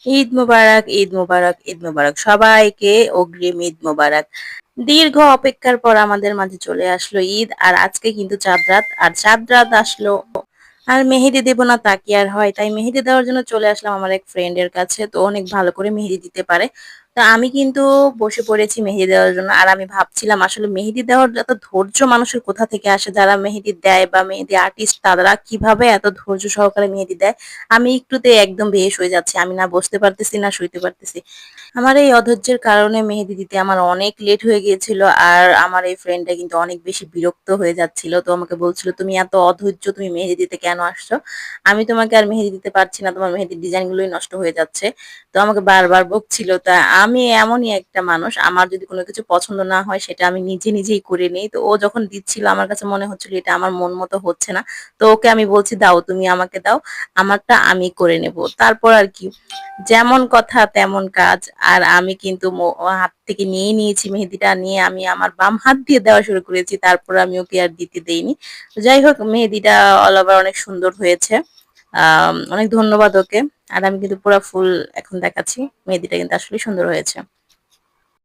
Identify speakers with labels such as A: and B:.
A: ঈদ মোবারক, ঈদ মোবারক, ঈদ মোবারক। সবাইকে অগ্রিম ঈদ মোবারক। দীর্ঘ অপেক্ষার পর আমাদের মাঝে চলে আসলো ঈদ। আর আজকে কিন্তু চাঁদ রাত। আর চাঁদ রাত আসলো। আর মেহেদি দেব না তা কি আর হয়? তাই মেহেদি দেওয়ার জন্য চলে আসলাম আমার এক ফ্রেন্ডের কাছে। তো অনেক ভালো করে মেহেদি দিতে পারে। তো আমি কিন্তু বসে পড়েছি মেহেদি দেওয়ার জন্য। আর আমি ভাবছিলাম আসলে মেহেদি দেওয়ার এত ধৈর্য মানুষের কোথা থেকে আসে? যারা মেহেদি দেয় বা মেহেদি আর্টিস্ট তারা কিভাবে এত ধৈর্য সহকারে মেহেদি দেয়? আমি একটুতে একদম বেহুশ হয়ে যাচ্ছি। আমি না বসতে পারতেছি না শুইতে পারতেছি। আমার এই অধৈর্যের কারণে মেহেদি দিতে আমার অনেক লেট হয়ে গিয়েছিল। আর আমার এই ফ্রেন্ডটা কিন্তু অনেক বেশি বিরক্ত হয়ে যাচ্ছিল। তো আমাকে বলছিল, "তুমি এত অধৈর্য, তুমি মেহেদি দিতে কেন আসছো? আমি তোমাকে আর মেহেদি দিতে পারছি না। তোমার মেহেদির ডিজাইনগুলোই নষ্ট হয়ে যাচ্ছে।" তো আমাকে বারবার বকছিল। তা আমি এমনই একটা মানুষ, আমার যদি কোনো কিছু পছন্দ না হয় সেটা আমি নিজেই করে নেই। তো ও যখন দিচ্ছিল আমার কাছে মনে হচ্ছিল এটা আমার মন মতো হচ্ছে না। তো ওকে আমি বলছি, "দাও, তুমি আমাকে দাও। আমারটা আমি করে নেব।" তারপর আর কি যেমন কথা তেমন কাজ। আর আমি কিন্তু ও হাত থেকে নিয়ে নিয়েছি মেহেদিটা, নিয়ে আমি আমার বাম হাত দিয়ে দেওয়া শুরু করেছি। তারপর আমি ওকে আর দিতে দেইনি। তো যাই হোক মেহেদিটা অল ওভার অনেক সুন্দর হয়েছে। অনেক ধন্যবাদ ওকে। আর আমি কিন্তু পুরা ফুল এখন দেখাচ্ছি। মেহেদিটা কিন্তু আসলেই সুন্দর হয়েছে।